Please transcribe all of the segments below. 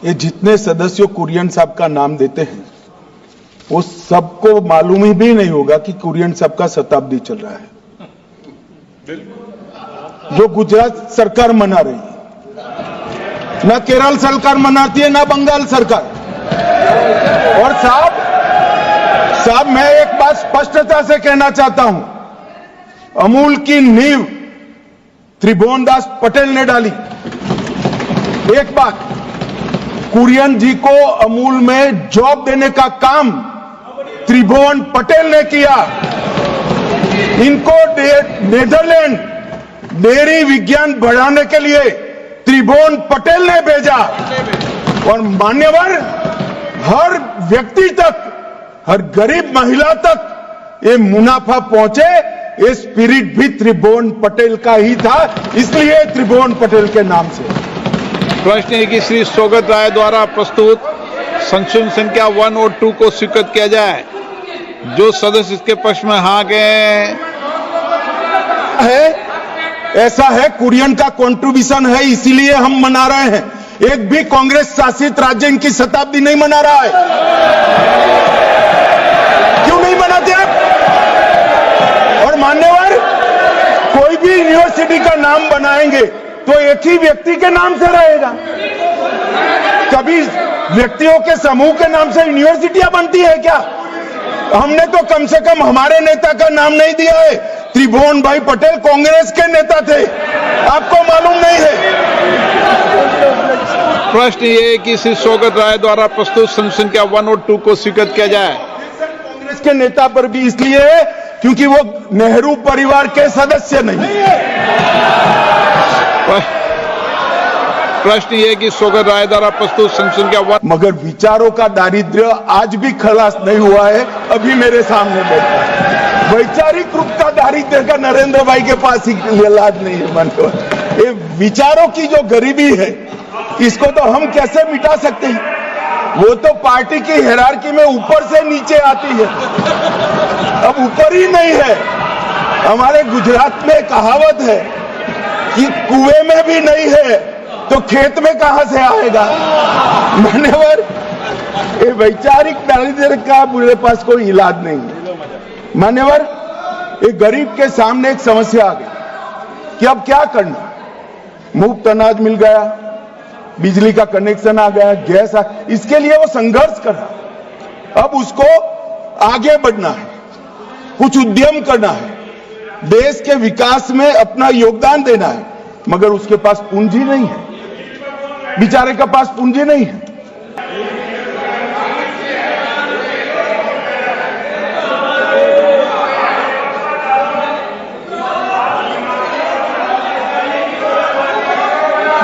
ये जितने सदस्यों कुरियन साहब का नाम देते हैं वो सबको मालूम ही भी नहीं होगा कि कुरियन साहब का शताब्दी चल रहा है, जो गुजरात सरकार मना रही है, ना केरल सरकार मनाती है, ना बंगाल सरकार। और साहब मैं एक बात स्पष्टता से कहना चाहता हूं, अमूल की नींव त्रिभुवन दास पटेल ने डाली। एक बात, कुरियन जी को अमूल में जॉब देने का काम त्रिभुवन पटेल ने किया। इनको नेदरलैंड डेयरी विज्ञान बढ़ाने के लिए त्रिभुवन पटेल ने भेजा। और मान्यवर, हर व्यक्ति तक, हर गरीब महिला तक ये मुनाफा पहुंचे, ये स्पिरिट भी त्रिभुवन पटेल का ही था, इसलिए त्रिभुवन पटेल के नाम से। प्रश्न है कि श्री सौगत राय द्वारा प्रस्तुत संशोधन संख्या 1 और 2 को स्वीकृत किया जाए। जो सदस्य इसके पक्ष में हाँ गए है, ऐसा है, कुरियन का कंट्रीब्यूशन है, इसीलिए हम मना रहे हैं। एक भी कांग्रेस शासित राज्य इनकी शताब्दी नहीं मना रहा है। क्यों नहीं मनाते आप? और मान्यवर, कोई भी यूनिवर्सिटी का नाम बनाएंगे तो एक ही व्यक्ति के नाम से रहेगा। कभी व्यक्तियों के समूह के नाम से यूनिवर्सिटियां बनती है क्या? हमने तो कम से कम हमारे नेता का नाम नहीं दिया है। त्रिभुवन भाई पटेल कांग्रेस के नेता थे, आपको मालूम नहीं है। प्रश्न ये है कि श्री सौगत राय द्वारा प्रस्तुत संशोधन संख्या 1 और 2 को स्वीकृत किया जाए। कांग्रेस के नेता पर भी इसलिए है क्योंकि वो नेहरू परिवार के सदस्य नहीं है। प्रश्न ये है कि सौगत राय द्वारा प्रस्तुत संशोधन संख्या 1, मगर विचारों का दारिद्र्य आज भी खलास नहीं हुआ है। अभी मेरे सामने बैठा है, वैचारिक रूप का दारिद्र्य का नरेंद्र भाई के पास ही इलाज नहीं है। मानव, ये विचारों की जो गरीबी है, इसको तो हम कैसे मिटा सकते हैं? वो तो पार्टी की हायरार्की में ऊपर से नीचे आती है, अब ऊपर ही नहीं है। हमारे गुजरात में कहावत है कि कुएं में भी नहीं है तो खेत में कहां से आएगा? मान्यवर, ये वैचारिक दारिद्र्य का मेरे पास कोई इलाज नहीं है। मान्यवर, एक गरीब के सामने एक समस्या आ गई कि अब क्या करना। मुफ्त अनाज मिल गया, बिजली का कनेक्शन आ गया, गैस आ, इसके लिए वो संघर्ष कर रहा। अब उसको आगे बढ़ना है, कुछ उद्यम करना है, देश के विकास में अपना योगदान देना है, मगर उसके पास पूंजी नहीं है, बेचारे के पास पूंजी नहीं है।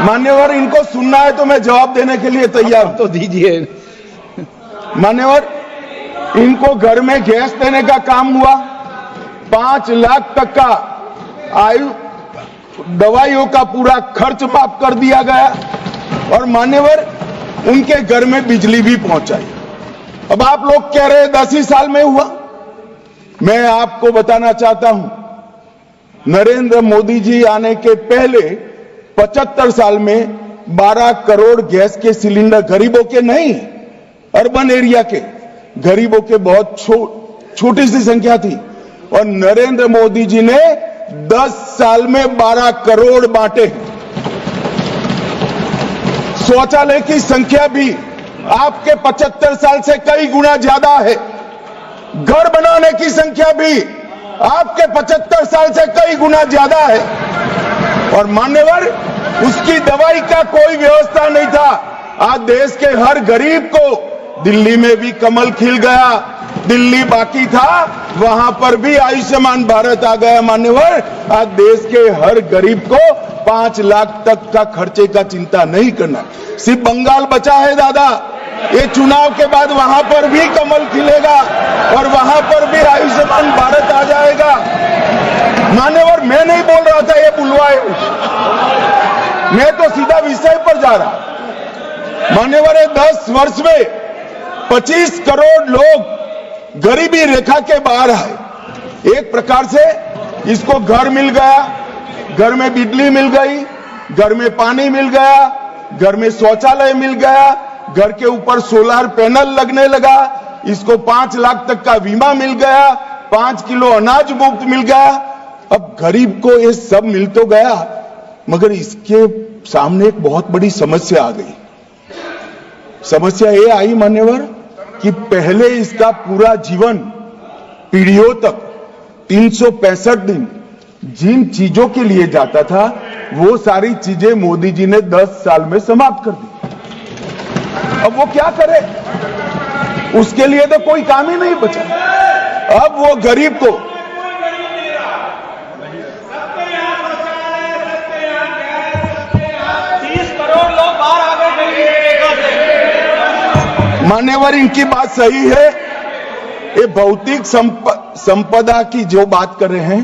मान्यवर, इनको सुनना है तो मैं जवाब देने के लिए तैयार हूं, तो दीजिए। मान्यवर, इनको घर में गैस देने का काम हुआ, 5 लाख तक का आयु दवाइयों का पूरा खर्च माफ कर दिया गया, और मान्यवर, उनके घर में बिजली भी पहुंचाई। अब आप लोग कह रहे 10 ही साल में हुआ। मैं आपको बताना चाहता हूं, नरेंद्र मोदी जी आने के पहले 75 साल में 12 करोड़ गैस के सिलेंडर, गरीबों के नहीं, अर्बन एरिया के गरीबों के बहुत छोटी सी संख्या थी, और नरेंद्र मोदी जी ने 10 साल में 12 करोड़ बांटे। शौचालय की संख्या भी आपके 75 साल से कई गुना ज्यादा है। घर बनाने की संख्या भी आपके 75 साल से कई गुना ज्यादा है। और मान्यवर, उसकी दवाई का कोई व्यवस्था नहीं था। आज देश के हर गरीब को, दिल्ली में भी कमल खिल गया, दिल्ली बाकी था, वहां पर भी आयुष्मान भारत आ गया। मान्यवर, आज देश के हर गरीब को 5 लाख तक का खर्चे का चिंता नहीं करना। सिर्फ बंगाल बचा है दादा, ये चुनाव के बाद वहां पर भी कमल खिलेगा और वहां पर भी आयुष्मान भारत आ जाएगा। मान्यवर, मैं नहीं बोल रहा था ये बुलवाए, मैं तो सीधा विषय पर जा रहा। मान्यवर, 10 वर्ष में 25 करोड़ लोग गरीबी रेखा के बाहर आए। एक प्रकार से इसको घर मिल गया, घर में बिजली मिल गई, घर में पानी मिल गया, घर में शौचालय मिल गया, घर के ऊपर सोलर पैनल लगने लगा, इसको 5 लाख तक का बीमा मिल गया, 5 किलो अनाज मुफ्त मिल गया। अब गरीब को ये सब मिल तो गया, मगर इसके सामने एक बहुत बड़ी समस्या आ गई। समस्या ये आई मान्यवर कि पहले इसका पूरा जीवन पीढ़ियों तक 365 दिन जिन चीजों के लिए जाता था, वो सारी चीजें मोदी जी ने 10 साल में समाप्त कर दी। अब वो क्या करे, उसके लिए तो कोई काम ही नहीं बचा। अब वो गरीब को मान्यवर, इनकी बात सही है। ये भौतिक संपदा की जो बात कर रहे हैं,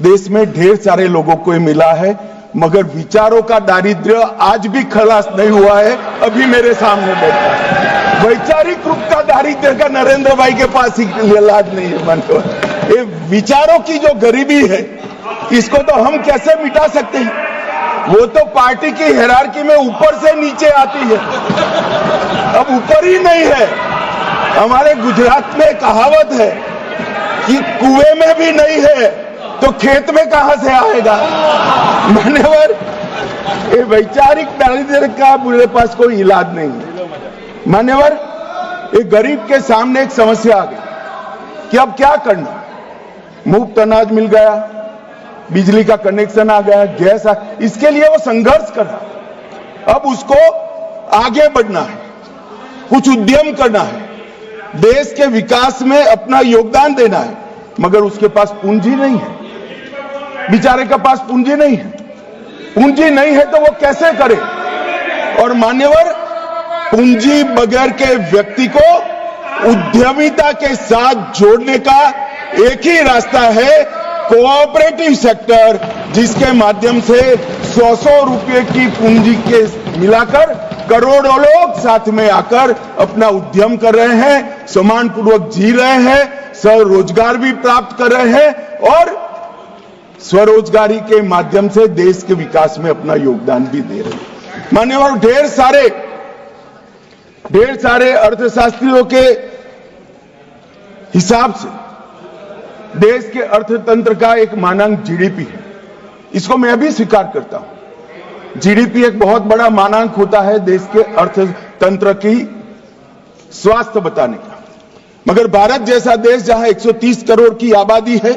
देश में ढेर सारे लोगों को ये मिला है, मगर विचारों का दारिद्र्य आज भी खलास नहीं हुआ है। अभी मेरे सामने बैठा है, वैचारिक रूप का दारिद्र्य का नरेंद्र भाई के पास ही इलाज नहीं है। मान्यवर, ये विचारों की जो गरीबी है, इसको तो हम कैसे मिटा सकते हैं? वो तो पार्टी की हायरार्की में ऊपर से नीचे आती है, अब ऊपर ही नहीं है। हमारे गुजरात में कहावत है कि कुएं में भी नहीं है तो खेत में कहां से आएगा। मान्यवर, ये वैचारिक दारिद्र्य का मेरे पास कोई इलाज नहीं है। मान्यवर, ये गरीब के सामने एक समस्या आ गई कि अब क्या करना। मुफ्त अनाज मिल गया, बिजली का कनेक्शन आ गया, गैस आ, इसके लिए वो संघर्ष कर रहा। अब उसको आगे बढ़ना है, कुछ उद्यम करना है, देश के विकास में अपना योगदान देना है, मगर उसके पास पूंजी नहीं है। बेचारे के पास पूंजी नहीं है। पूंजी नहीं है तो वो कैसे करे? और मान्यवर, पूंजी बगैर के व्यक्ति को उद्यमिता के साथ जोड़ने का एक ही रास्ता है, कोऑपरेटिव सेक्टर, जिसके माध्यम से 100-100 रुपए की पूंजी के मिलाकर करोड़ों लोग साथ में आकर अपना उद्यम कर रहे हैं, सम्मानपूर्वक जी रहे हैं, स्वरोजगार भी प्राप्त कर रहे हैं और स्वरोजगारी के माध्यम से देश के विकास में अपना योगदान भी दे रहे हैं। मान्यवर, ढेर सारे अर्थशास्त्रियों के हिसाब से देश के अर्थतंत्र का एक मानांक जीडीपी है। इसको मैं भी स्वीकार करता हूं। जीडीपी एक बहुत बड़ा मानांक होता है देश के अर्थतंत्र की स्वास्थ्य बताने का, मगर भारत जैसा देश जहां 130 करोड़ की आबादी है,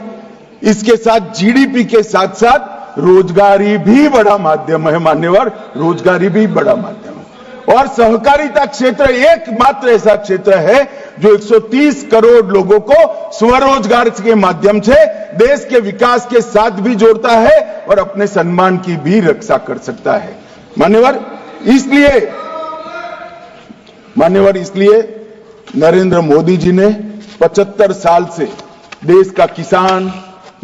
इसके साथ जीडीपी के साथ साथ रोजगारी भी बड़ा माध्यम है। मान्यवर, रोजगारी भी बड़ा माध्यम है। और सहकारिता क्षेत्र एकमात्र ऐसा क्षेत्र है जो 130 करोड़ लोगों को स्वरोजगार के माध्यम से देश के विकास के साथ भी जोड़ता है और अपने सम्मान की भी रक्षा कर सकता है। मान्यवर, इसलिए नरेंद्र मोदी जी ने 75 साल से देश का किसान,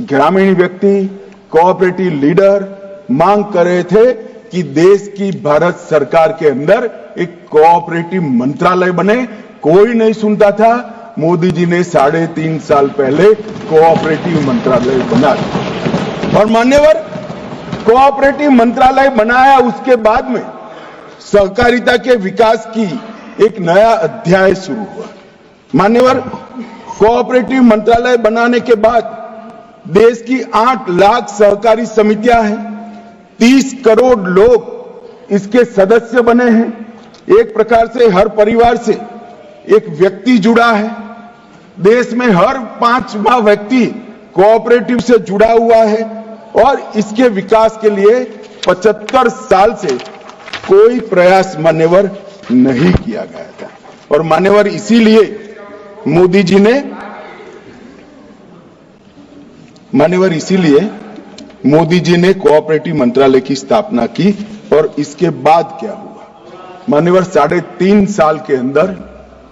ग्रामीण व्यक्ति, कोऑपरेटिव लीडर मांग कर रहे थे कि देश की भारत सरकार के अंदर एक कोऑपरेटिव मंत्रालय बने। कोई नहीं सुनता था। मोदी जी ने 3.5 साल पहले कोऑपरेटिव मंत्रालय बना दिया। और मान्यवर, कोऑपरेटिव मंत्रालय बनाया, उसके बाद में सहकारिता के विकास की एक नया अध्याय शुरू हुआ। मान्यवर, कोऑपरेटिव मंत्रालय बनाने के बाद देश की 8 लाख सहकारी समितियां हैं, 30 करोड़ लोग इसके सदस्य बने हैं। एक प्रकार से हर परिवार से एक व्यक्ति जुड़ा है। देश में हर 5वां व्यक्ति कोऑपरेटिव से जुड़ा हुआ है और इसके विकास के लिए 75 साल से कोई प्रयास मान्यवर नहीं किया गया था। और मान्यवर, इसीलिए मोदी जी ने कोऑपरेटिव मंत्रालय की स्थापना की। और इसके बाद क्या हुआ? मान्यवर, 3.5 साल के अंदर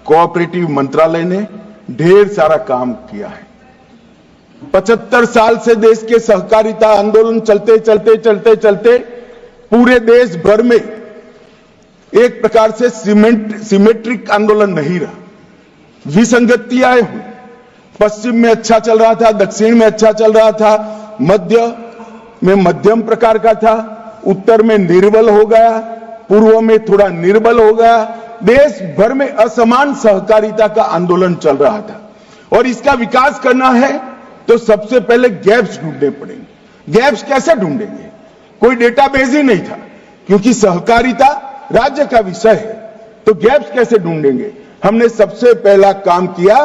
कोऑपरेटिव मंत्रालय ने ढेर सारा काम किया है। 75 साल से देश के सहकारिता आंदोलन चलते पूरे देश भर में एक प्रकार से सिमेट्रिक आंदोलन नहीं रहा। विसंगतियां हुई। पश्चिम में अच्छा चल रहा था, दक्षिण में अच्छा चल रहा था, मध्य में मध्यम प्रकार का था, उत्तर में निर्बल हो गया, पूर्व में थोड़ा निर्बल हो गया, देश भर में असमान सहकारिता का आंदोलन चल रहा था और इसका विकास करना है तो सबसे पहले गैप्स ढूंढने पड़ेंगे। गैप्स कैसे ढूंढेंगे? कोई डेटाबेस ही नहीं था क्योंकि सहकारिता राज्य का विषय है, तो गैप्स कैसे ढूंढेंगे? हमने सबसे पहला काम किया,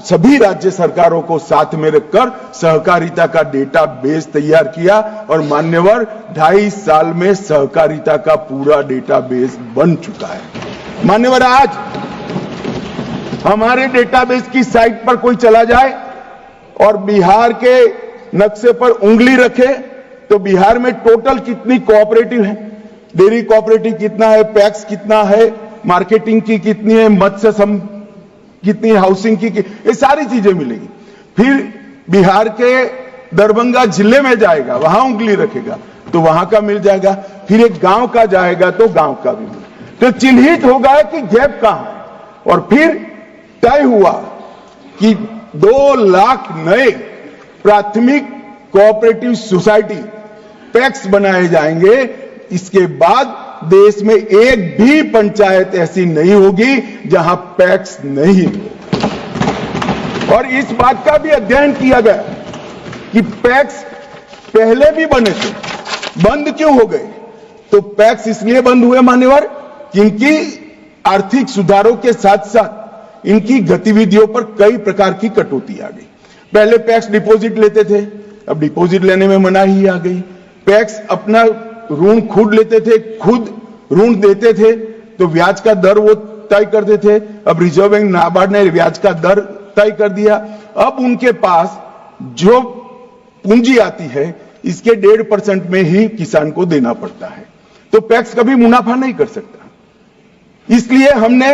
सभी राज्य सरकारों को साथ में रखकर सहकारिता का डेटाबेस तैयार किया और मान्यवर 2.5 साल में सहकारिता का पूरा डेटाबेस बन चुका है। मान्यवर, आज हमारे डेटाबेस की साइट पर कोई चला जाए और बिहार के नक्शे पर उंगली रखे तो बिहार में टोटल कितनी कोऑपरेटिव है, डेयरी कोऑपरेटिव कितना है, पैक्स कितना है, मार्केटिंग की कितनी है, मत्स्य कितनी, हाउसिंग की, ये सारी चीजें मिलेगी। फिर बिहार के दरभंगा जिले में जाएगा, वहां उंगली रखेगा तो वहां का मिल जाएगा। फिर एक गांव का जाएगा तो गांव का भी मिलेगा। तो चिन्हित होगा कि गैप कहां है और फिर तय हुआ कि 2 लाख नए प्राथमिक कोऑपरेटिव सोसाइटी पैक्स बनाए जाएंगे। इसके बाद देश में एक भी पंचायत ऐसी नहीं होगी जहां पैक्स नहीं हो। और इस बात का भी अध्ययन किया गया कि पैक्स पहले भी बने थे, बंद क्यों हो गए? तो पैक्स इसलिए बंद हुए मान्यवर कि इनकी आर्थिक सुधारों के साथ साथ इनकी गतिविधियों पर कई प्रकार की कटौती आ गई। पहले पैक्स डिपॉजिट लेते थे, अब डिपॉजिट लेने में मनाही आ गई। पैक्स अपना ऋण खुद लेते थे, खुद ऋण देते थे तो ब्याज का दर वो तय करते थे। अब रिजर्व बैंक नाबार्ड ने ब्याज का दर तय कर दिया। अब उनके पास जो पूंजी आती है इसके 1.5% में ही किसान को देना पड़ता है, तो पैक्स कभी मुनाफा नहीं कर सकता। इसलिए हमने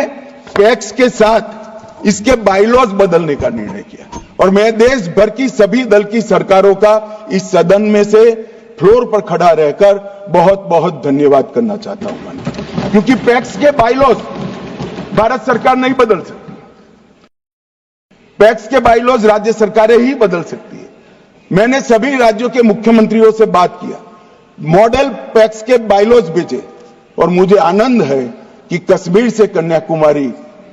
पैक्स के साथ इसके बाइलॉज बदलने का निर्णय किया और मैं देश भर की सभी दल की सरकारों का इस सदन में से फ्लोर पर खड़ा रहकर बहुत बहुत धन्यवाद करना चाहता हूं मैं, क्योंकि पैक्स के बाइलॉज भारत सरकार नहीं बदल सकती, पैक्स के बाइलॉज राज्य सरकारें ही बदल सकती है। मैंने सभी राज्यों के मुख्यमंत्रियों से बात किया, मॉडल पैक्स के बाइलॉज भेजे और मुझे आनंद है कि कश्मीर से कन्याकुमारी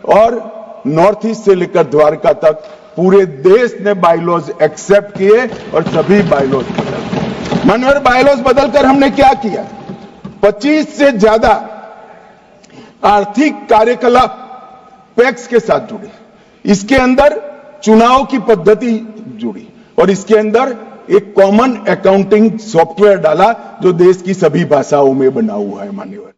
और नॉर्थ ईस्ट से लेकर द्वारका तक पूरे देश ने बाइलॉज एक्सेप्ट किए और सभी बाइलॉज बदल। मानवर, बाइलॉज बदलकर हमने क्या किया? 25 से ज्यादा आर्थिक कार्यकलाप पैक्स के साथ जुड़े, इसके अंदर चुनाव की पद्धति जुड़ी और इसके अंदर एक कॉमन अकाउंटिंग सॉफ्टवेयर डाला जो देश की सभी भाषाओं में बना हुआ है। मान्यवर,